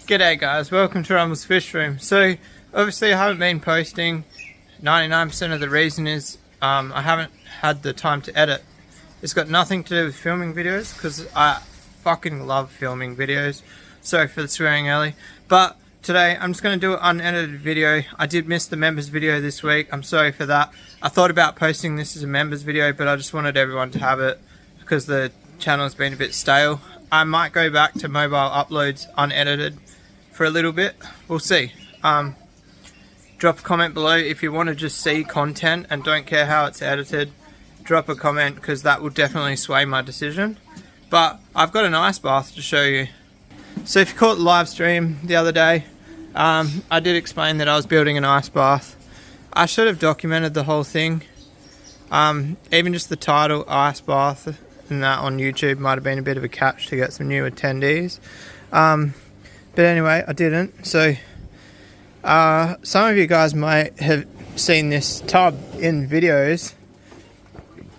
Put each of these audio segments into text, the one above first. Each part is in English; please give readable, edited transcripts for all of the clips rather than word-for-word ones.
G'day guys, welcome to Rumble's Fish Room. So obviously I haven't been posting. 99% of the reason is I haven't had the time to edit. It's got nothing to do with filming videos because I fucking love filming videos. Sorry for the swearing early. But today I'm just going to do an unedited video. I did miss the members video this week. I'm sorry for that. I thought about posting this as a members video, but I just wanted everyone to have it because the channel's been a bit stale. I might go back to mobile uploads unedited for a little bit. We'll see. Drop a comment below if you want to just see content and don't care how it's edited. Drop a comment because that will definitely sway my decision. But I've got an ice bath to show you. So if you caught the live stream the other day, I did explain that I was building an ice bath. I should have documented the whole thing. Even just the title, ice bath, and that on YouTube might have been a bit of a catch to get some new attendees. But anyway, I didn't. So some of you guys might have seen this tub in videos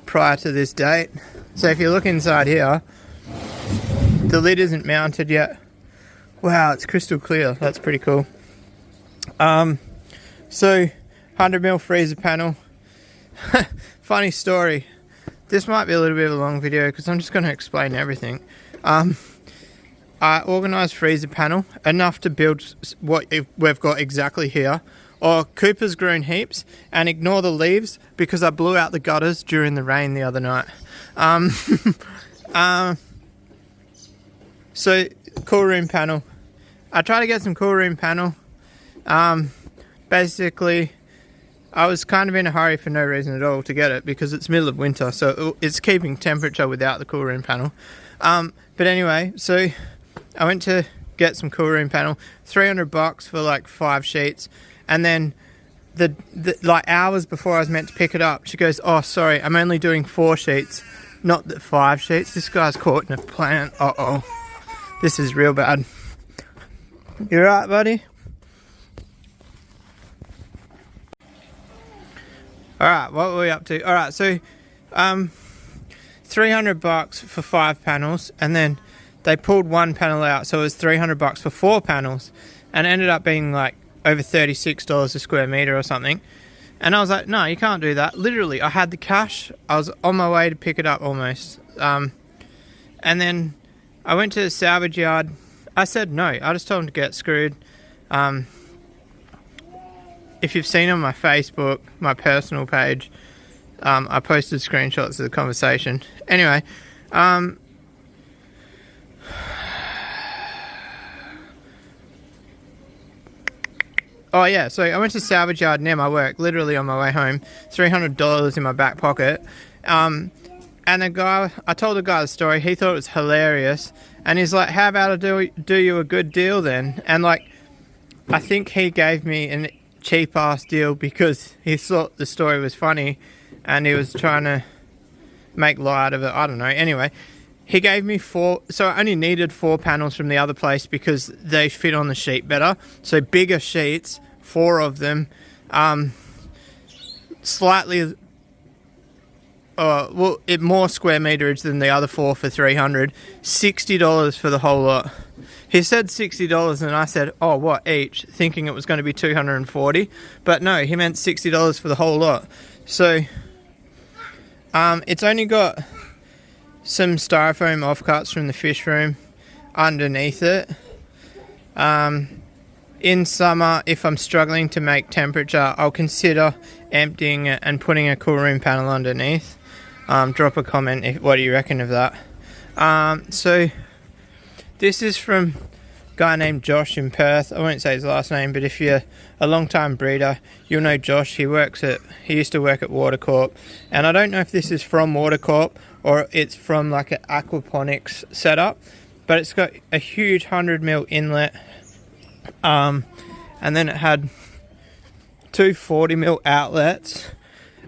prior to this date. So if you look inside here, the lid isn't mounted yet. Wow, it's crystal clear. That's pretty cool. So 100mm freezer panel. Funny story. This might be a little bit of a long video because I'm just going to explain everything. I organised freezer panel enough to build what we've got exactly here, or Cooper's grown heaps, and ignore the leaves because I blew out the gutters during the rain the other night. So cool room panel. I tried to get some cool room panel. Basically, I was kind of in a hurry for no reason at all to get it because it's middle of winter, so it's keeping temperature without the cool room panel. But anyway, so I went to get some cool room panel, $300 for like 5 sheets, and then the like hours before I was meant to pick it up, she goes, "Oh, sorry, I'm only doing 4 sheets, not the 5 sheets." This guy's caught in a plant. Uh-oh, this is real bad. You right, buddy? Alright, what were we up to? Alright, so $300 for 5 panels, and then they pulled one panel out, so it was $300 for 4 panels, and it ended up being like over $36 a square meter or something. And I was like, no, you can't do that. Literally, I had the cash. I was on my way to pick it up almost. And then I went to the salvage yard. I said no. I just told them to get screwed. If you've seen on my Facebook, my personal page, I posted screenshots of the conversation. Anyway, oh yeah, so I went to salvage yard near my work, literally on my way home, $300 in my back pocket. And the guy, I told the guy the story, he thought it was hilarious, and he's like, "How about I do you a good deal then?" And like, I think he gave me a cheap ass deal because he thought the story was funny and he was trying to make light of it. I don't know. Anyway, he gave me 4, so I only needed 4 panels from the other place because they fit on the sheet better. So bigger sheets, 4 of them, slightly more square meterage than the other 4 for $300. $60 for the whole lot. He said $60 and I said, "Oh, what, each?" Thinking it was going to be $240, but no, he meant $60 for the whole lot. So it's only got some styrofoam offcuts from the fish room underneath it. In summer, if I'm struggling to make temperature, I'll consider emptying it and putting a cool room panel underneath. Drop a comment what do you reckon of that. So this is from a guy named Josh in Perth. I won't say his last name, but if you're a long time breeder, you'll know Josh. He used to work at Watercorp, and I don't know if this is from Watercorp or it's from like an aquaponics setup, but it's got a huge 100mm inlet, and then it had 2 40mm outlets,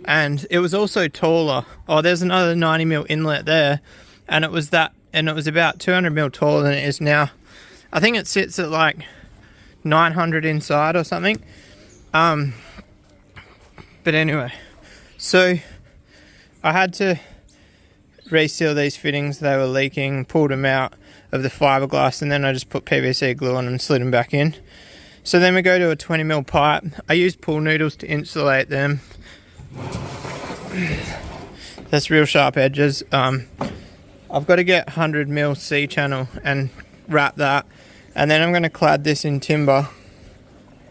and it was also taller. Oh, there's another 90mm inlet there, and it was about 200mm taller than it is now. I think it sits at like 900 inside or something. But anyway, so I had to reseal these fittings. They were leaking, pulled them out. of the fiberglass, and then I just put PVC glue on them and slid them back in. So then we go to a 20mm pipe. I use pool noodles to insulate them. That's real sharp edges. I've got to get 100mm C-channel and wrap that, and then I'm going to clad this in timber.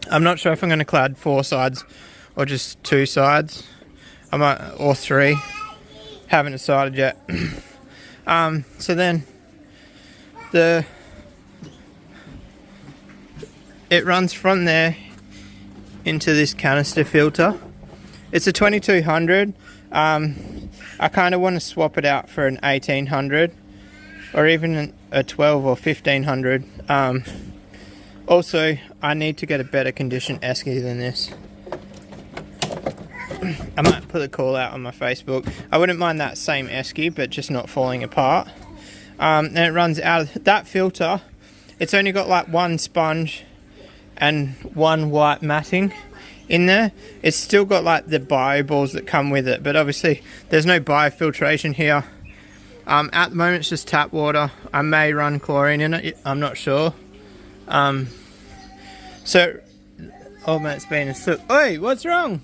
I'm not sure if I'm going to clad 4 sides or just 2 sides. I might, or 3. Haven't decided yet. So then it runs from there into this canister filter. It's a 2200. I kind of want to swap it out for an 1800 or even a 12 or 1500. Also, I need to get a better condition esky than this. I might put a call out on my Facebook. I wouldn't mind that same esky, but just not falling apart. And it runs out of that filter. It's only got like 1 sponge and 1 white matting in there. It's still got like the bio balls that come with it, but obviously there's no biofiltration here. At the moment it's just tap water. I may run chlorine in it, I'm not sure. So old mate's been asleep. Oi, what's wrong?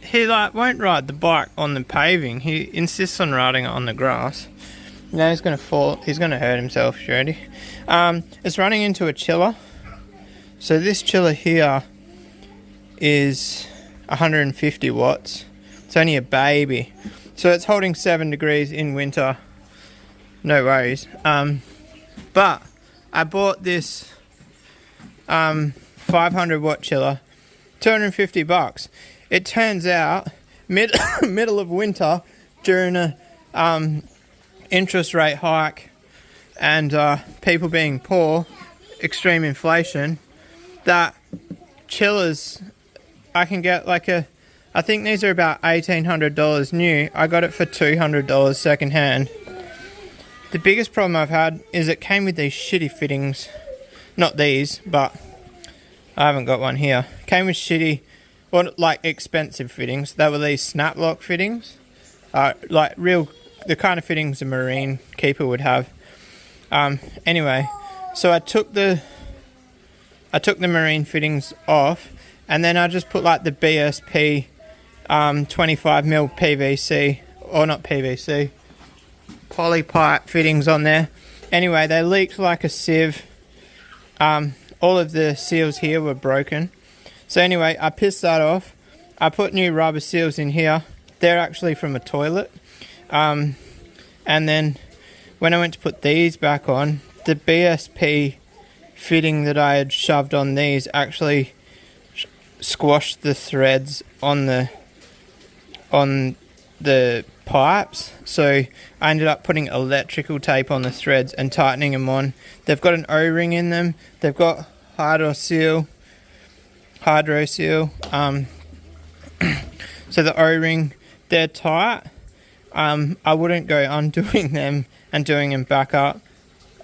He like won't ride the bike on the paving. He insists on riding it on the grass. Now he's gonna fall. He's gonna hurt himself, Shreddy. It's running into a chiller. So this chiller here is 150 watts. It's only a baby. So it's holding 7 degrees in winter. No worries. But I bought this 500 watt chiller, 250 bucks. It turns out middle of winter during a interest rate hike and people being poor, extreme inflation, that chillers, I can get like I think these are about $1,800 new. I got it for $200 second hand. The biggest problem I've had is it came with these shitty fittings. Not these, but I haven't got one here. Came with shitty, or like expensive fittings. They were these snap lock fittings. Like real, the kind of fittings a marine keeper would have. Anyway, so I took the marine fittings off, and then I just put like the BSP 25mm PVC, or not PVC, poly pipe fittings on there. Anyway, they leaked like a sieve. All of the seals here were broken. So anyway, I pissed that off. I put new rubber seals in here. They're actually from a toilet. And then when I went to put these back on, the BSP fitting that I had shoved on these actually squashed the threads on the pipes. So I ended up putting electrical tape on the threads and tightening them on. They've got an O-ring in them. They've got hydro seal. So the O-ring, they're tight. I wouldn't go undoing them and doing them back up.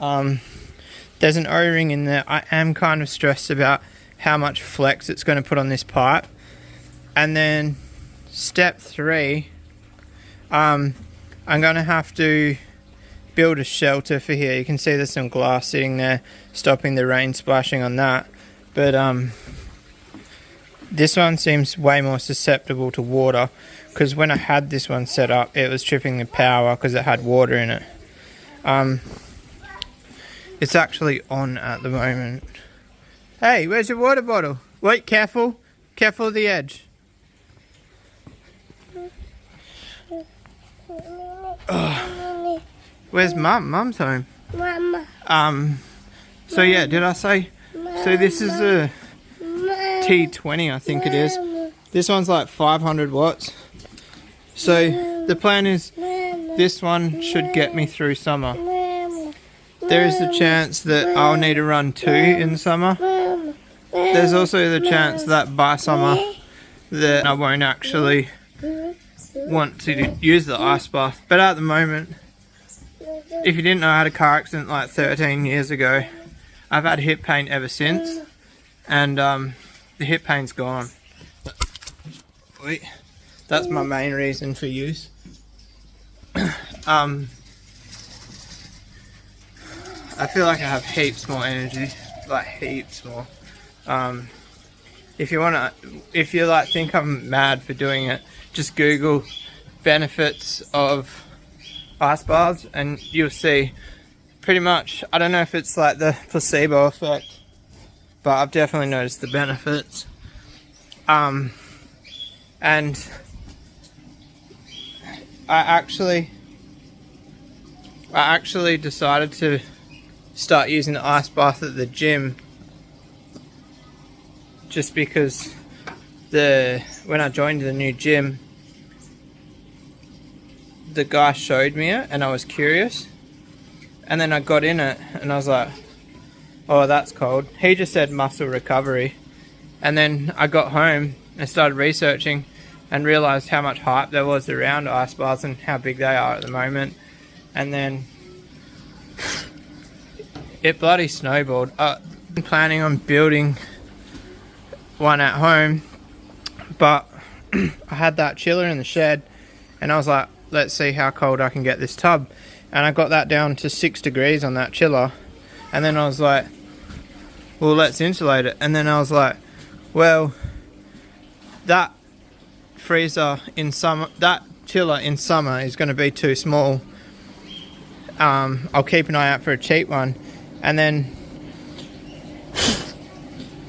There's an O-ring in there. I am kind of stressed about how much flex it's going to put on this pipe. And then step 3, I'm going to have to build a shelter for here. You can see there's some glass sitting there stopping the rain splashing on that. But this one seems way more susceptible to water, because when I had this one set up, it was tripping the power because it had water in it. It's actually on at the moment. Hey, where's your water bottle? Wait, careful. Careful of the edge. Oh. Where's Mum? Mum's home. Mama. So yeah, did I say? So this is a T20, I think it is. This one's like 500 watts. So the plan is this one should get me through summer. There is the chance that I'll need to run 2 in summer. There's also the chance that by summer that I won't actually want to use the Icebath. But at the moment, if you didn't know, I had a car accident like 13 years ago. I've had hip pain ever since, and the hip pain's gone. Wait, that's my main reason for use. I feel like I have heaps more energy, like heaps more. If you like think I'm mad for doing it, just Google benefits of ice baths and you'll see pretty much. I don't know if it's like the placebo effect, but I've definitely noticed the benefits. And I actually decided to start using the ice bath at the gym just because when I joined the new gym, the guy showed me it and I was curious, and then I got in it and I was like, oh, that's cold. He just said muscle recovery, and then I got home and started researching and realized how much hype there was around ice baths and how big they are at the moment. And then it bloody snowballed. I'm planning on building one at home, but I had that chiller in the shed and I was like, let's see how cold I can get this tub. And I got that down to 6 degrees on that chiller, and then I was like, well, let's insulate it. And then I was like, well, that freezer in summer, that chiller in summer is going to be too small. I'll keep an eye out for a cheap one. And then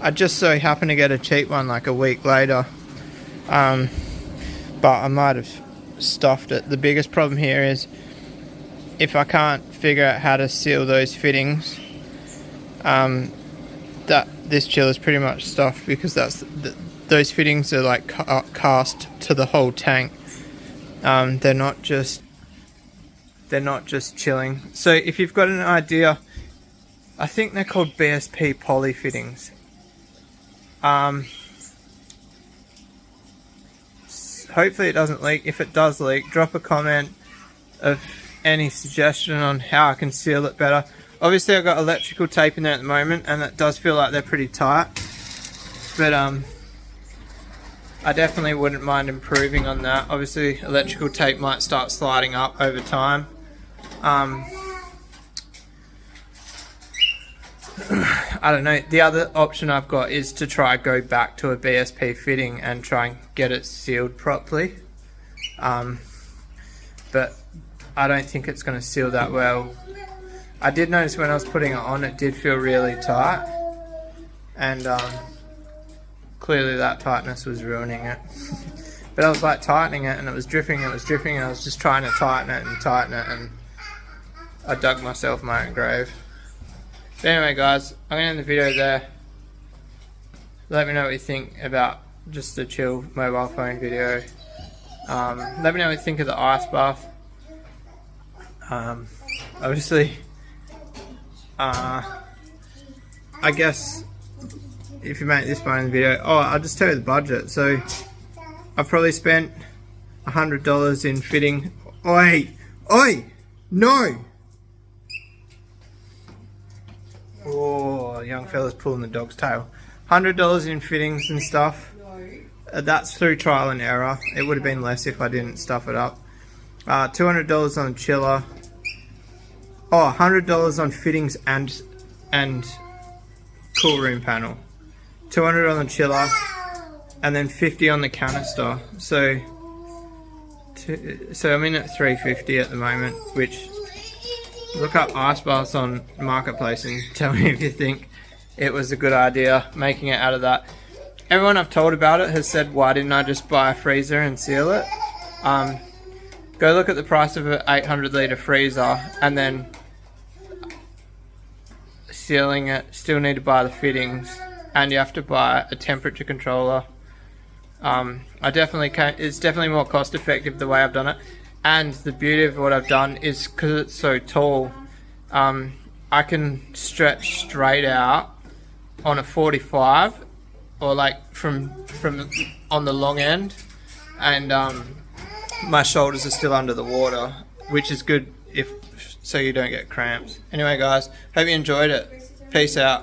I just so happened to get a cheap one like a week later, but I might have stuffed it. The biggest problem here is if I can't figure out how to seal those fittings, that this chiller is pretty much stuffed, because those fittings are like cast to the whole tank. They're not just chilling. So if you've got an idea, I think they're called BSP poly fittings. Hopefully it doesn't leak. If it does leak, drop a comment of any suggestion on how I can seal it better. Obviously I've got electrical tape in there at the moment and that does feel like they're pretty tight, but I definitely wouldn't mind improving on that. Obviously electrical tape might start sliding up over time. I don't know. The other option I've got is to try go back to a BSP fitting and try and get it sealed properly. But I don't think it's going to seal that well. I did notice when I was putting it on, it did feel really tight, and clearly that tightness was ruining it. But I was like tightening it and it was dripping, and I was just trying to tighten it, and I dug myself my own grave. But anyway guys, I'm going to end the video there. Let me know what you think about just the chill mobile phone video. Let me know what you think of the ice bath. Obviously, I guess if you make this far in the video, I'll just tell you the budget. So I've probably spent $100 in fitting. Oi! No! Oh, young fella's pulling the dog's tail. $100 in fittings and stuff. That's through trial and error. It would have been less if I didn't stuff it up. $200 on chiller. $100 on fittings and cool room panel. $200 on the chiller, and then $50 on the canister. So I'm in at $350 at the moment. Which, look up ice baths on Marketplace and tell me if you think it was a good idea making it out of that. Everyone I've told about it has said, why didn't I just buy a freezer and seal it? Go look at the price of an 800 litre freezer, and then sealing it. Still need to buy the fittings, and you have to buy a temperature controller. It's definitely more cost effective the way I've done it, and the beauty of what I've done is because it's so tall, I can stretch straight out on a 45, or like from on the long end, and my shoulders are still under the water, which is good so you don't get cramps. Anyway guys, hope you enjoyed it. Peace out.